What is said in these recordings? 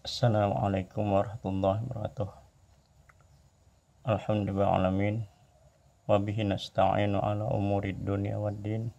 Assalamualaikum warahmatullahi wabarakatuh. Alhamdulillahalamin. Wabihi nasta'inu ala umurid dunia waddin.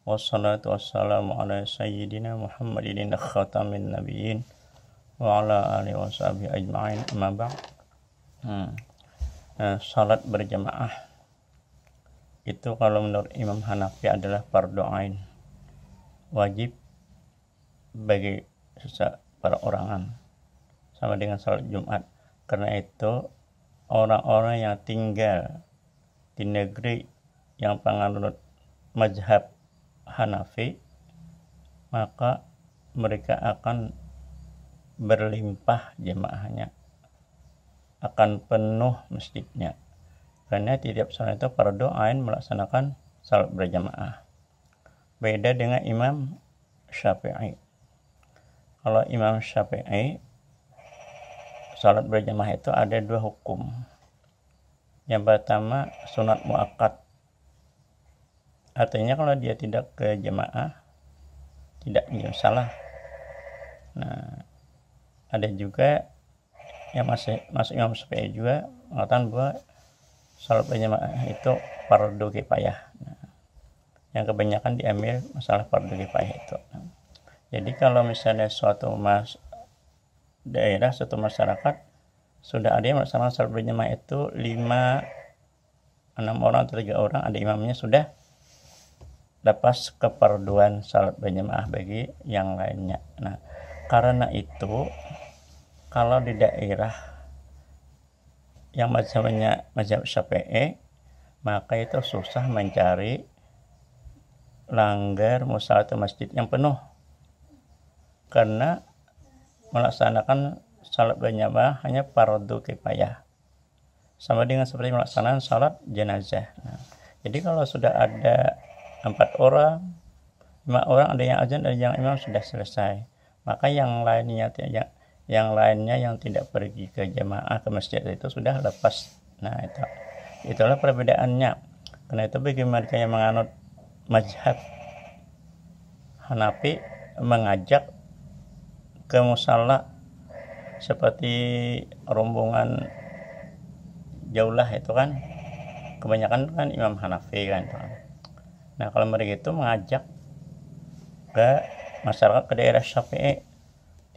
Wassalatu wassalamu ala sayyidina Muhammadin khatamin nabiyyin wa ala alihi wa sahbihi ajma'in. Amma ba'd. Salat berjamaah itu kalau menurut Imam Hanafi adalah fardu ain, wajib bagi para orangan, sama dengan salat Jumat. Karena itu orang-orang yang tinggal di negeri yang penganut mazhab Hanafi, maka mereka akan berlimpah jemaahnya, akan penuh masjidnya, karena tiap salat itu fardu ain melaksanakan salat berjamaah. Beda dengan Imam Syafi'i. Kalau Imam Syafi'i, salat berjamaah itu ada dua hukum. Yang pertama sunat muakkad, artinya kalau dia tidak ke jamaah tidak salah. Nah, ada juga yang masuk Imam Syafi'i juga mengatakan bahwa salat berjamaah itu fardu kifayah. Nah, yang kebanyakan diambil masalah fardu kifayah itu. Jadi kalau misalnya suatu daerah, suatu masyarakat sudah ada yang melaksanakan salat berjamaah itu 5-6 orang atau 3 orang, ada imamnya, sudah lepas keperduan salat berjamaah bagi yang lainnya. Nah, karena itu kalau di daerah yang mazhab Syafi'i, maka itu susah mencari langgar musala atau masjid yang penuh, karena melaksanakan salat berjamaah hanya fardu kifayah, sama dengan seperti melaksanakan salat jenazah. Nah, jadi kalau sudah ada 4 orang, 5 orang, ada yang azan, ada yang imam, sudah selesai, maka yang lainnya yang tidak pergi ke jamaah ke masjid itu sudah lepas. Nah, itulah perbedaannya. Karena itu bagi mereka yang menganut mazhab Hanafi, mengajak ke musala seperti rombongan jaulah itu kan kebanyakan kan Imam Hanafi kan. Nah, kalau mereka itu mengajak ke masyarakat ke daerah Syafi'i,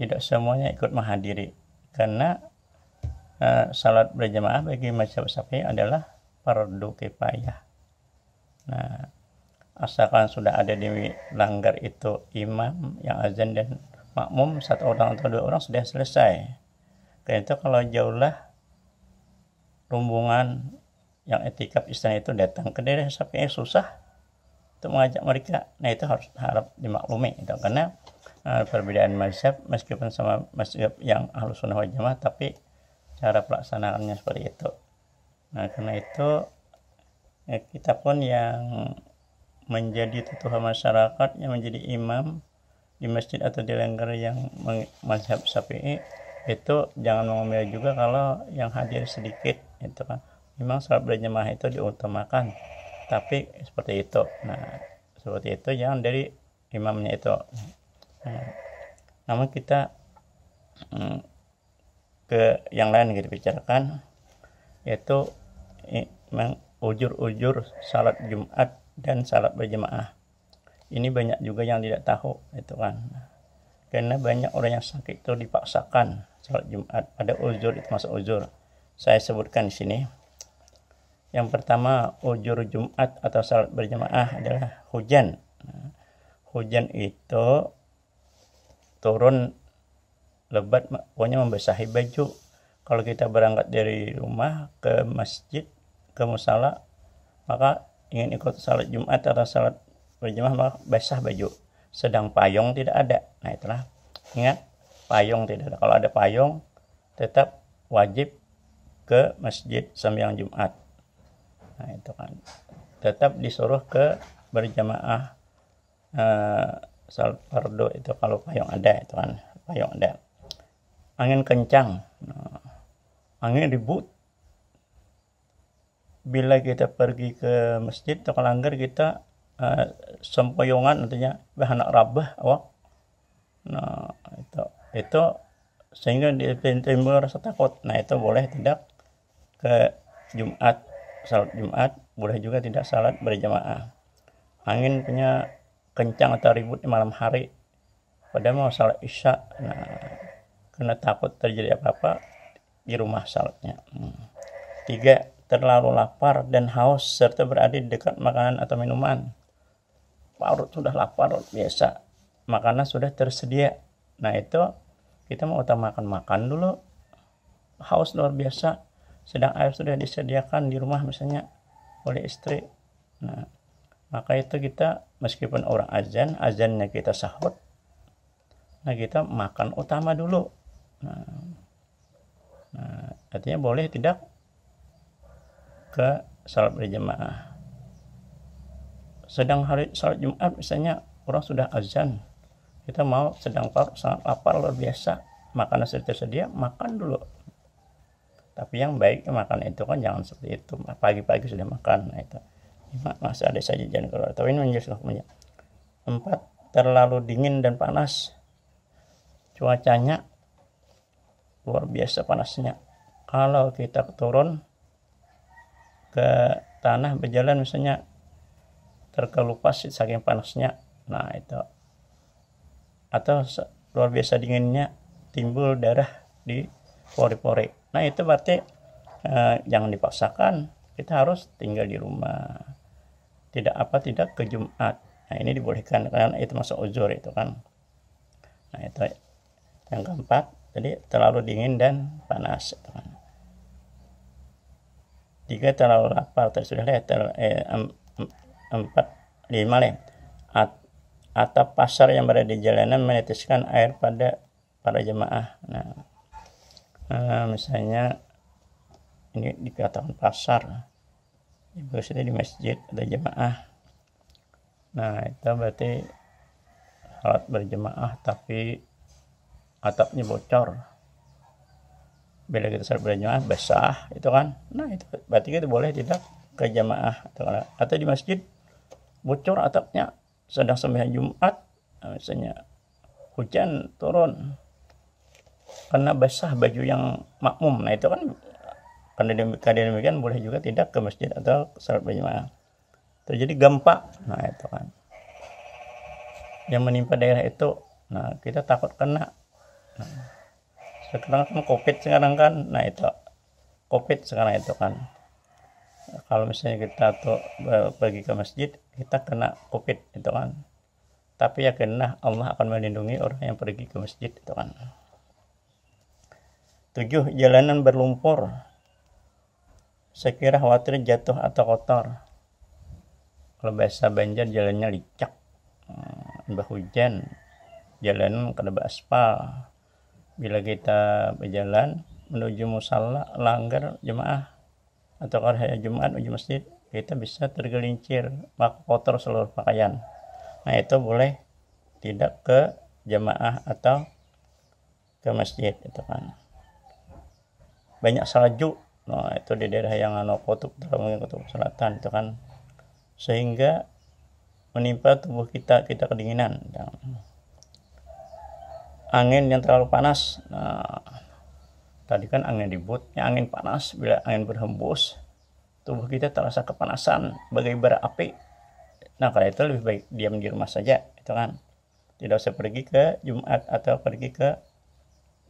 tidak semuanya ikut menghadiri, karena salat berjamaah bagi mazhab Syafi'i adalah fardu kifayah. Nah, asalkan sudah ada di langgar itu imam yang azan dan makmum 1 orang atau 2 orang, sudah selesai. Karena itu kalau jauhlah rombongan yang etikaf istana itu datang ke daerah Syafi'i, susah untuk mengajak mereka. Nah, itu harap dimaklumi itu, karena perbedaan mazhab, meskipun sama mazhab yang Ahlus Sunnah wal Jamaah, tapi cara pelaksanaannya seperti itu. Nah, karena itu kita pun yang menjadi tutuhan masyarakat, yang menjadi imam di masjid atau di langgar yang mazhab Syafi'i, itu jangan mengambil juga kalau yang hadir sedikit itu kan. Memang salat berjamaah itu diutamakan, tapi seperti itu. Nah, seperti itu jangan dari imamnya itu. Namun kita ke yang lain kita bicarakan, yaitu ujur-ujur salat Jumat dan salat berjamaah. Ini banyak juga yang tidak tahu itu kan, karena banyak orang yang sakit itu dipaksakan salat Jumat. Ada uzur, itu masuk uzur. Saya sebutkan di sini. Yang pertama, ujur Jumat atau salat berjamaah adalah hujan. Hujan itu turun lebat, pokoknya membasahi baju. Kalau kita berangkat dari rumah ke masjid, ke musala, maka ingin ikut salat Jumat atau salat berjamaah, maka basah baju. Sedang payung tidak ada. Nah, itulah, ingat, payung tidak ada. Kalau ada payung, tetap wajib ke masjid sembahyang Jumat. Nah, itu kan tetap disuruh ke berjamaah salat fardu itu kalau payung ada, itu kan payung ada. Angin kencang, angin ribut, bila kita pergi ke masjid atau ke langgar, kita sempoyongan, artinya anak rabah awak. Nah, itu sehingga timbul rasa takut. Nah itu boleh tidak ke Jumat, salat Jumat, boleh juga tidak salat berjamaah. Angin punya kencang atau ribut di malam hari, pada mau salat isya, nah karena takut terjadi apa-apa di rumah salatnya. 3. Terlalu lapar dan haus serta berada di dekat makanan atau minuman. Perut sudah lapar biasa, makanan sudah tersedia. Nah itu kita mau utamakan makan dulu. Haus luar biasa, sedang air sudah disediakan di rumah misalnya oleh istri. Nah maka itu kita meskipun orang azannya kita sahur, nah kita makan utama dulu. Nah artinya boleh tidak ke salat berjamaah. Sedang hari salat Jumat misalnya orang sudah azan, kita mau sedang sangat lapar luar biasa, makanan sudah tersedia, makan dulu. Tapi yang baik makan itu kan jangan seperti itu, pagi-pagi sudah makan. Nah itu masih ada saja jangan keluar. Tapi ini menjadi hukumnya. 4. Terlalu dingin dan panas. Cuacanya luar biasa panasnya. Kalau kita turun ke tanah berjalan misalnya terkelupas saking panasnya, nah itu, atau luar biasa dinginnya timbul darah di pori-pori, nah itu berarti jangan dipaksakan, kita harus tinggal di rumah, tidak ke Jumat. Nah ini dibolehkan karena itu masuk uzur itu kan. Nah itu yang keempat, jadi terlalu dingin dan panas itu kan. 3. Terlalu lapar, sudah lihat. 4, 5 atap pasar yang berada di jalanan meneteskan air pada para jemaah. Nah, misalnya ini dikatakan pasar, maksudnya di masjid ada jemaah. Nah itu berarti salat berjemaah tapi atapnya bocor. Bila kita salat berjamaah basah itu kan, nah itu berarti kita boleh tidak ke jamaah. Atau di masjid bocor atapnya sedang sembahyang Jumat, nah, misalnya hujan turun karena basah baju yang makmum, nah itu kan karena demikian boleh juga tidak ke masjid atau salat berjamaah. Terjadi gempa, nah itu kan yang menimpa daerah itu, nah kita takut kena. Sekarang kan COVID sekarang kan, nah itu COVID sekarang itu kan, kalau misalnya kita tuh pergi ke masjid kita kena COVID itu kan, tapi yakinlah Allah akan melindungi orang yang pergi ke masjid itu kan. 7. Jalanan berlumpur, sekira khawatir jatuh atau kotor. Kalau bahasa Banjar jalannya licak, hujan jalanan kada beraspal. Bila kita berjalan menuju musala langgar jemaah atau hari Jumat menuju masjid, kita bisa tergelincir maka kotor seluruh pakaian. Nah itu boleh tidak ke jemaah atau ke masjid itu kan. Banyak salju, nah itu di daerah yang kutub selatan itu kan, sehingga menimpa tubuh kita kedinginan. Angin yang terlalu panas, nah tadi kan angin ribut, angin panas, bila angin berhembus tubuh kita terasa kepanasan bagai bara api. Nah karena itu lebih baik diam di rumah saja itu kan, tidak usah pergi ke Jumat atau pergi ke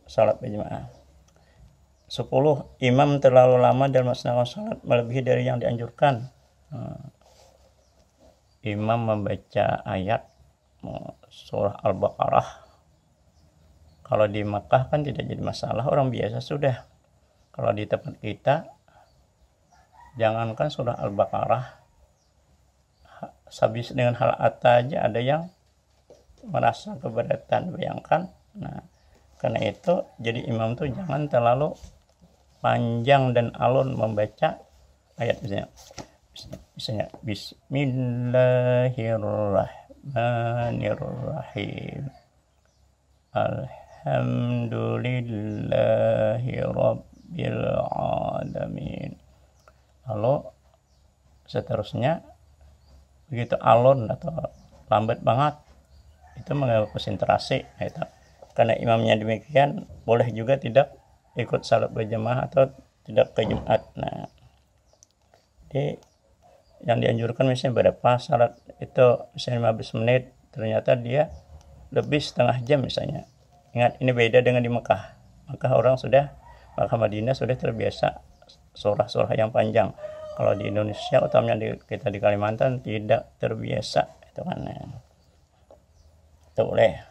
salat berjamaah. 10. Imam terlalu lama dalam melaksanakan salat melebihi dari yang dianjurkan. Imam membaca ayat surah Al-Baqarah. Kalau di Makkah kan tidak jadi masalah, orang biasa sudah. Kalau di tempat kita, jangankan surah Al-Baqarah, habis dengan hal atta aja ada yang merasa keberatan, bayangkan. Nah, karena itu jadi imam tuh jangan terlalu panjang dan alun membaca ayat, misalnya Bismillahirrahmanirrahim. Alhamdulillahi Rabbil Alamin. Lalu seterusnya begitu alon atau lambat banget itu mengganggu konsentrasi. Itu karena imamnya demikian, boleh juga tidak ikut salat berjamaah atau tidak ke Jumat. Nah, jadi yang dianjurkan misalnya berapa salat itu misalnya 15 menit, ternyata dia lebih setengah jam misalnya. Ingat, ini beda dengan di Mekah. Mekah Madinah sudah terbiasa surah-surah yang panjang. Kalau di Indonesia, utamanya kita di Kalimantan, tidak terbiasa. Itu kan. Itu boleh.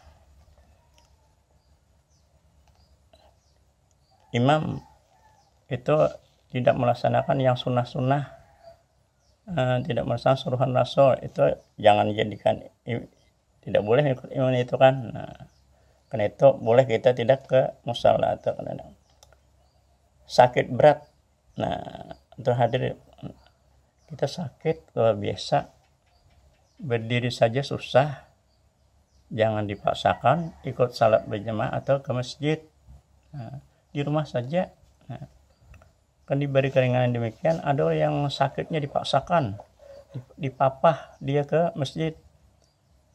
Imam itu tidak melaksanakan yang sunnah-sunnah, tidak melaksanakan suruhan Rasul, itu jangan dijadikan, tidak boleh ikut imam itu kan. Nah, karena itu boleh kita tidak ke musala atau sakit berat. Nah, untuk hadir kita sakit luar biasa, berdiri saja susah, jangan dipaksakan ikut salat berjamaah atau ke masjid. Nah, di rumah saja. Nah, kan diberi keringanan demikian. Ada orang yang sakitnya dipaksakan, dipapah dia ke masjid.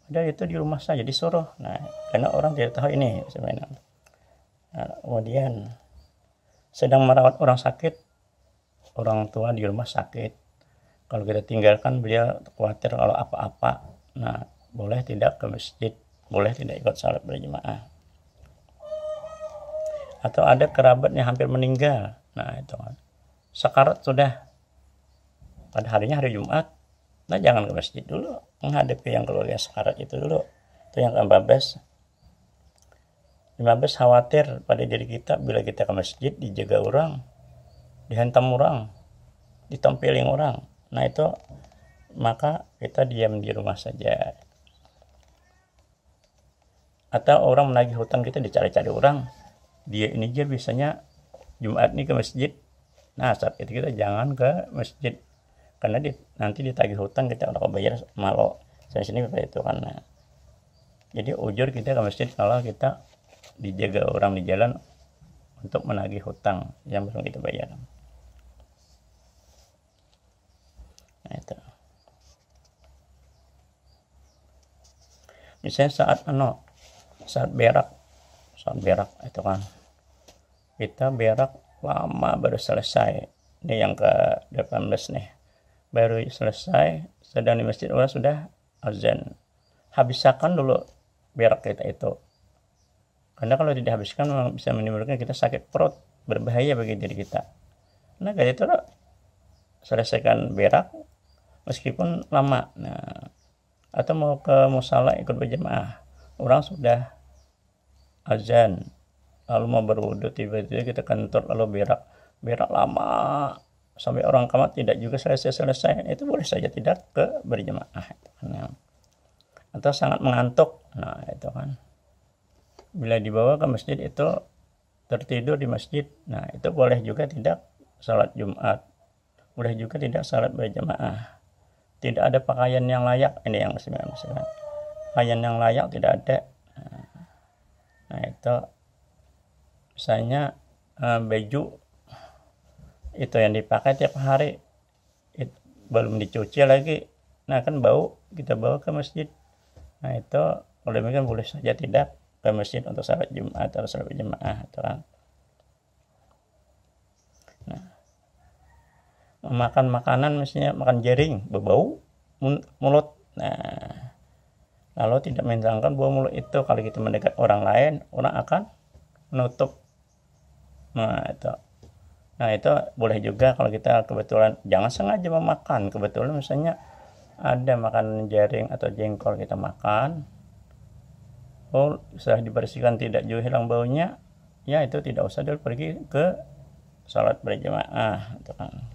Ada itu di rumah saja disuruh. Nah, karena orang tidak tahu ini sebenarnya. Nah, kemudian sedang merawat orang sakit, orang tua di rumah sakit. Kalau kita tinggalkan, beliau khawatir kalau apa-apa. Nah, boleh tidak ke masjid, boleh tidak ikut salat berjamaah. Atau ada kerabatnya hampir meninggal. Nah, itu kan. Sekarat sudah. Pada harinya hari Jumat. Nah, jangan ke masjid dulu. Menghadapi yang keluarga sekarat itu dulu. Itu yang ke-15. 15 khawatir pada diri kita bila kita ke masjid dijaga orang, dihantam orang, ditempeling orang. Nah, itu maka kita diam di rumah saja. Atau orang menagih hutang kita, dicari-cari orang. Dia ini aja biasanya Jumat ini ke masjid. Nah, saat itu kita jangan ke masjid. Karena nanti ditagih hutang, kita udah bayar malu. Sini itu kan. Nah, jadi ujur kita ke masjid kalau kita dijaga orang di jalan untuk menagih hutang yang belum kita bayar. Nah, itu. Misalnya saat berak itu kan, kita berak lama baru selesai. Ini yang ke-18 nih, baru selesai, sedang di masjid orang sudah azan. Habiskan dulu berak kita itu, karena kalau tidak habiskan memang bisa menimbulkan kita sakit perut, berbahaya bagi diri kita. Nah, kayak itu selesaikan berak meskipun lama. Nah, atau mau ke musala ikut berjamaah, orang sudah azan, lalu mau berwudu, tiba-tiba kita kentut lalu berak lama sampai orang kamat tidak juga selesai, itu boleh saja tidak ke berjamaah. Atau sangat mengantuk. Nah, itu kan, bila dibawa ke masjid itu tertidur di masjid. Nah, itu boleh juga tidak salat Jumat, boleh juga tidak salat berjamaah. Tidak ada pakaian yang layak, ini yang misalnya pakaian yang layak tidak ada. Nah, itu misalnya baju itu yang dipakai tiap hari belum dicuci lagi, nah kan bau, kita bawa ke masjid. Nah, itu kalau demikian boleh saja tidak ke masjid untuk salat Jumat atau salat berjamaah. Nah, makan makanan misalnya makan jaring, berbau mulut. Nah, lalu tidak menghilangkan bau mulut itu, kalau kita mendekat orang lain, orang akan menutup. Nah, itu boleh juga kalau kita kebetulan jangan sengaja memakan, kebetulan misalnya ada makanan jaring atau jengkol kita makan, sudah dibersihkan tidak juga hilang baunya, ya itu tidak usah dulu pergi ke salat berjamaah. Itu kan.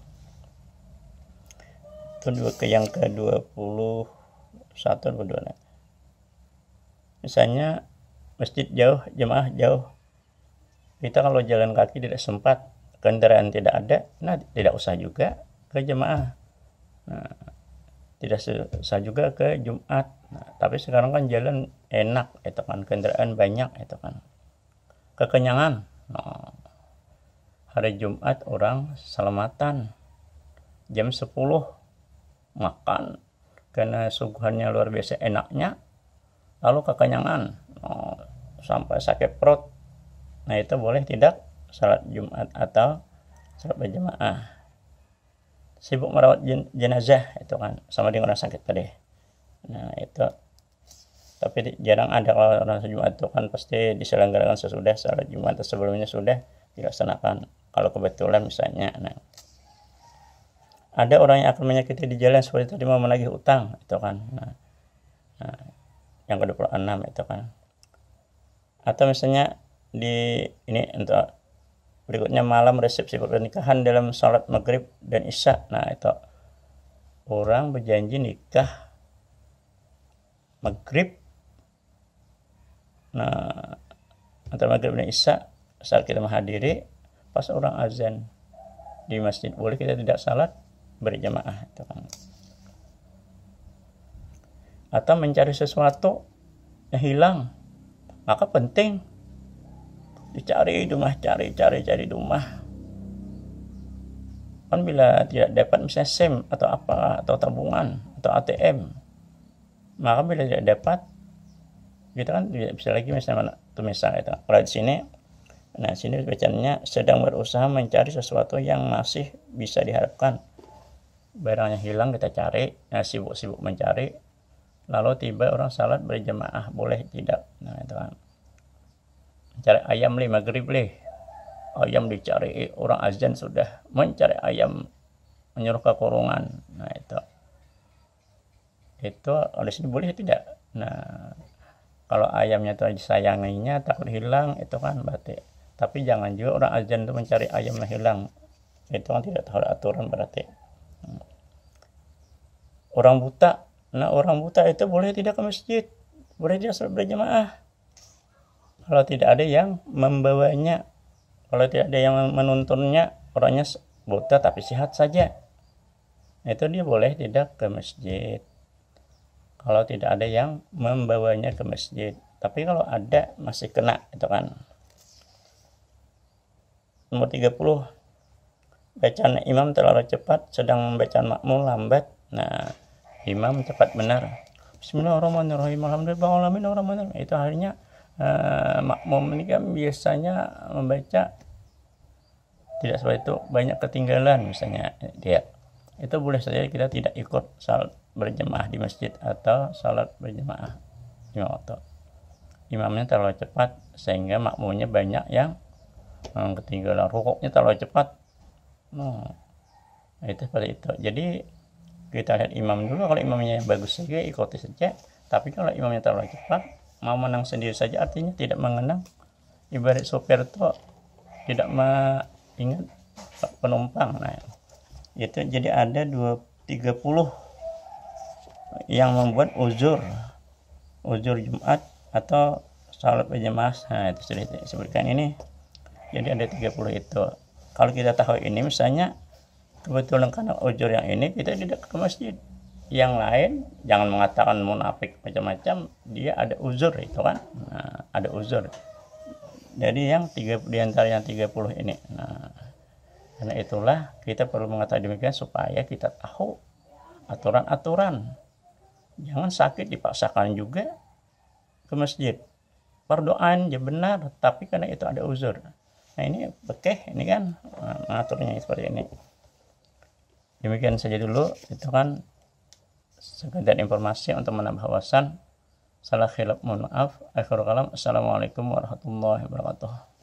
Itu yang ke-21 kedua. Misalnya masjid jauh, jemaah jauh, kita kalau jalan kaki tidak sempat, kendaraan tidak ada, nah tidak usah juga ke jemaah. Nah, tidak usah juga ke Jumat. Nah, tapi sekarang kan jalan enak, itu kan, kendaraan banyak, itu kan, kekenyangan. Nah, hari Jumat orang selamatan jam 10 makan karena suguhannya luar biasa enaknya, lalu kekenyangan. sampai sakit perut, nah itu boleh tidak salat Jumat atau salat berjamaah. Sibuk merawat jenazah itu kan sama dengan orang sakit tadi. Nah itu, tapi jarang ada kalau orang Jumat itu kan pasti diselenggarakan sesudah salat Jumat atau sebelumnya sudah dilaksanakan. Kalau kebetulan misalnya, nah ada orang yang akan menyakiti di jalan seperti tadi mau menagih utang itu kan. Nah, yang ke-26 itu kan. Atau misalnya di ini untuk berikutnya malam resepsi pernikahan dalam salat maghrib dan isya. Nah itu orang berjanji nikah maghrib, nah antara maghrib dan isya saat kita menghadiri pas orang azan di masjid, boleh kita tidak salat berjamaah itu kan. Atau mencari sesuatu yang hilang, maka penting dicari di rumah, cari di rumah kan. Bila tidak dapat misalnya SIM atau apa atau tabungan atau ATM, maka bila tidak dapat kita kan tidak bisa lagi misalnya tulisan itu. Kalau di sini, nah sini bacanya sedang berusaha mencari sesuatu yang masih bisa diharapkan. Barang yang hilang kita cari, nah sibuk mencari, lalu tiba orang salat berjamaah, boleh tidak? Nah itu kan. Cari ayam maghrib ayam dicari, orang azan sudah mencari ayam, menyuruh ke kurungan. Nah itu oleh sini boleh tidak? Nah kalau ayamnya itu disayanginya takut hilang itu kan berarti. Tapi jangan juga orang azan itu mencari ayam yang hilang, itu kan tidak tahu aturan berarti. Orang buta, nah orang buta itu boleh tidak ke masjid, boleh tidak salat berjamaah kalau tidak ada yang membawanya, kalau tidak ada yang menuntunnya, orangnya buta tapi sehat saja, itu dia boleh tidak ke masjid kalau tidak ada yang membawanya ke masjid. Tapi kalau ada masih kena itu kan. Nomor 30, bacaan imam terlalu cepat sedang bacaan makmum lambat. Nah imam cepat benar, Bismillahirrahmanirrahim, Alhamdulillahirrahmanirrahim, itu akhirnya makmum ini kan biasanya membaca tidak seperti itu, banyak ketinggalan misalnya dia, itu boleh saja kita tidak ikut salat berjamaah di masjid atau salat berjamaah di waktu imamnya terlalu cepat sehingga makmumnya banyak yang ketinggalan, rukuknya terlalu cepat. Itu seperti itu. Jadi kita lihat imam dulu, kalau imamnya bagus saja ikuti saja, tapi kalau imamnya terlalu cepat mau menang sendiri saja artinya tidak mengenang. Ibarat sopir itu tidak mengingat penumpang. Nah itu jadi ada 30 yang membuat uzur Jumat atau salat berjamaah. Nah itu sudah disebutkan ini. Jadi ada 30 itu. Kalau kita tahu ini misalnya kebetulan karena uzur yang ini kita tidak ke masjid, yang lain jangan mengatakan munafik macam-macam, dia ada uzur itu kan. Nah, ada uzur. Jadi yang 30 di antara yang 30 ini. Nah, karena itulah kita perlu mengatakan demikian supaya kita tahu aturan-aturan. Jangan sakit dipaksakan juga ke masjid. Berdoaan ya benar, tapi karena itu ada uzur. Nah ini bekeh ini kan mengaturnya seperti ini. Demikian saja dulu, itu kan sekedar informasi untuk menambah wawasan. Salah khilaf mohon maaf. Akhirul kalam. Assalamualaikum warahmatullahi wabarakatuh.